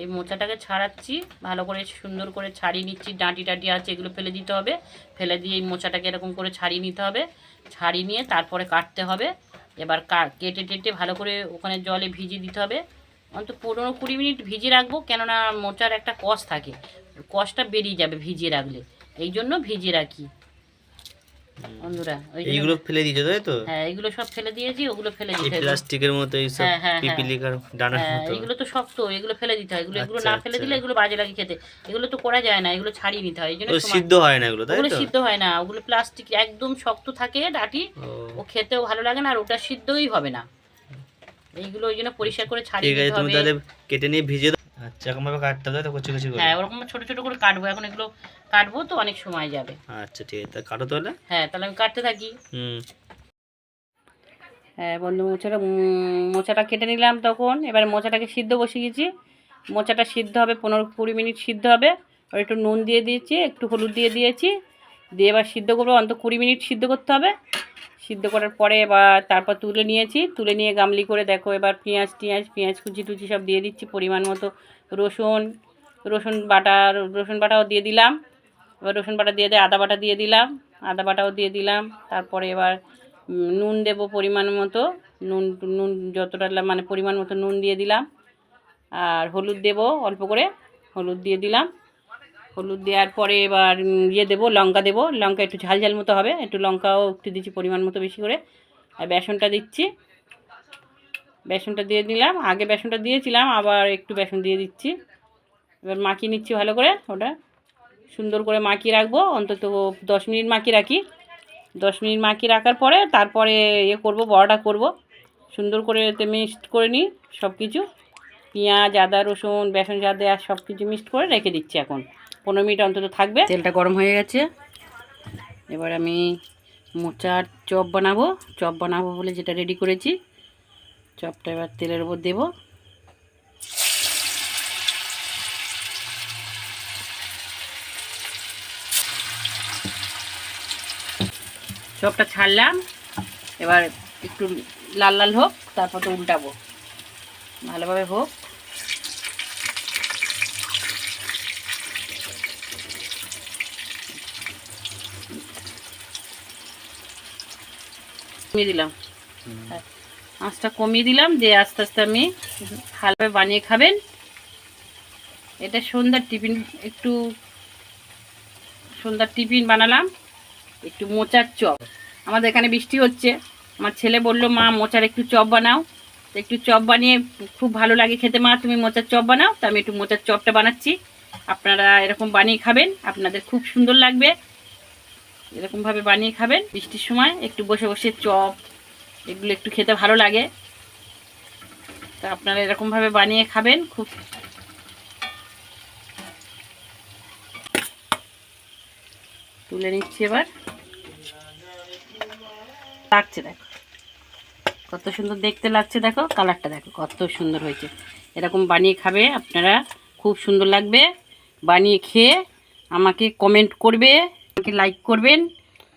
এই মোচাটাকে ছাড়াচ্ছি, ভালো করে সুন্দর করে ছাড়িয়ে নিচ্ছি। ডাঁটি টাটি আছে এগুলো ফেলে দিতে হবে, ফেলে দিয়ে এই মোচাটাকে এরকম করে ছাড়িয়ে নিতে হবে। ছাড়িয়ে নিয়ে তারপরে কাটতে হবে। এবার কেটে টেটে ভালো করে ওখানে জলে ভিজিয়ে দিতে হবে। অন্তত 15-20 মিনিট ভিজিয়ে রাখবো, কেননা মোচার একটা কষ থাকে, কষটা বেরিয়ে যাবে ভিজিয়ে রাখলে, এই জন্য ভিজিয়ে রাখি বন্ধুরা। এইগুলো ফেলে দিয়েছো তাই তো? হ্যাঁ, এগুলো সব ফেলে দিয়েছি, ওগুলো ফেলে দিতে হবে। প্লাস্টিকের মতো এইসব পিপিলিকার ডানার মতো, এগুলো তো শক্ত, এগুলো ফেলে দিতে হয়। এগুলো না ফেলে দিলে এগুলো বাজে লাগে খেতে, এগুলো তো করা যায় না, এগুলো ছাড়িয়ে নিতে হয়। এই জন্য সিদ্ধ হয় না এগুলো, তাই তো? ওগুলো সিদ্ধ হয় না, ওগুলো প্লাস্টিক একদম শক্ত থাকে ডাঁটি, ও খেতেও ভালো লাগে না, আর ওটা সিদ্ধই হবে না। এইগুলো ওই জন্য পরিষ্কার করে ছাড়িয়ে দিতে হবে। তুমি তাহলে কেটে নিয়ে ভিজিয়ে দাও। আচ্ছা, এরকম ভাবে কাটতে হবে তো, কুচি কুচি করে? হ্যাঁ, ওরকম ছোট ছোট করে কাটবো। এখন এগুলো কাটবো তো অনেক সময় যাবে। আচ্ছা ঠিক আছে, কাটো তাহলে। হ্যাঁ, তাহলে আমি কাটতে থাকি। হ্যাঁ বন্ধু, মোচাটা কেটে নিলাম তখন। এবার মোচাটাকে সিদ্ধ বসিয়ে গেছি। মোচাটা সিদ্ধ হবে 15-20 মিনিট সিদ্ধ হবে। আর একটু নুন দিয়ে দিয়েছি, একটু হলুদ দিয়ে দিয়েছি, দিয়ে এবার সিদ্ধ করবো। অন্তত 20 মিনিট সিদ্ধ করতে হবে। সিদ্ধ করার পরে এবার তারপর তুলে নিয়েছি, তুলে নিয়ে গামলি করে দেখো এবার পেঁয়াজ কুচি টুচি সব দিয়ে দিচ্ছি পরিমাণ মতো। রসুন বাটাও দিয়ে দিলাম। এবার রসুন বাটা দিয়ে আদা বাটা দিয়ে দিলাম, আদা বাটাও দিয়ে দিলাম। তারপরে এবার নুন দেবো পরিমাণ মতো, নুন যতটা মানে পরিমাণ মতো নুন দিয়ে দিলাম। আর হলুদ দেবো অল্প করে, হলুদ দিয়ে দিলাম। হলুদ দেওয়ার পরে এবার দেবো লঙ্কা দেবো, লঙ্কা একটু ঝাল ঝাল মতো হবে, একটু লঙ্কাও একটু দিচ্ছি পরিমাণ মতো বেশি করে। আর বেসনটা দিচ্ছি, বেসনটা দিয়ে দিলাম। আগে বেসনটা দিয়েছিলাম, আবার একটু বেসন দিয়ে দিচ্ছি। এবার মাখিয়ে নিচ্ছি ভালো করে, ওটা সুন্দর করে মাখিয়ে রাখবো। অন্তত 10 মিনিট মাখিয়ে রাখি। 10 মিনিট মাখিয়ে রাখার পরে তারপরে করবো, বড়াটা করব। সুন্দর করে এতে মিক্সড করে নিই সব কিছু, পেঁয়াজ আদা রসুন বেসন যা দেওয়া সব কিছু মিক্সড করে রেখে দিচ্ছি। এখন 15 মিনিট অন্তত থাকবে। তেলটা গরম হয়ে গেছে, এবার আমি মোচার চপ বানাবো বলে যেটা রেডি করেছি, চপটা এবার তেলের উপর দেবো। চপটা ছাড়লাম, এবার একটু লাল লাল হোক, তারপর তো উল্টাবো, ভালোভাবে হোক। কমিয়ে দিলাম, আঁচটা কমিয়ে দিলাম, দিয়ে আস্তে আস্তে আমি ভালোভাবে বানিয়ে খাবেন। এটা সন্ধ্যার টিফিন বানালাম, একটু মোচার চপ। আমাদের এখানে বৃষ্টি হচ্ছে, আমার ছেলে বলল মা মোচার একটু চপ বানাও। তো একটু চপ বানিয়ে খুব ভালো লাগে খেতে, মা তুমি মোচার চপ বানাও। তো আমি একটু মোচার চপটা বানাচ্ছি, আপনারা এরকম বানিয়ে খাবেন, আপনাদের খুব সুন্দর লাগবে। এরকমভাবে বানিয়ে খাবেন, বৃষ্টির সময় একটু বসে বসে চপ এগুলো একটু খেতে ভালো লাগে। তো আপনারা এরকমভাবে বানিয়ে খাবেন। খুব তুলে নিচ্ছি এবার, লাগছে দেখো কত সুন্দর দেখতে লাগছে, দেখো কালারটা দেখো কত সুন্দর হয়েছে। এরকম বানিয়ে খাবে আপনারা, খুব সুন্দর লাগবে। বানিয়ে খেয়ে আমাকে কমেন্ট করবে, আমাকে লাইক করবেন,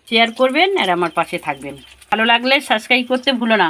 শেয়ার করবেন, আর আমার পাশে থাকবেন। ভালো লাগলে সাবস্ক্রাইব করতে ভুলো না।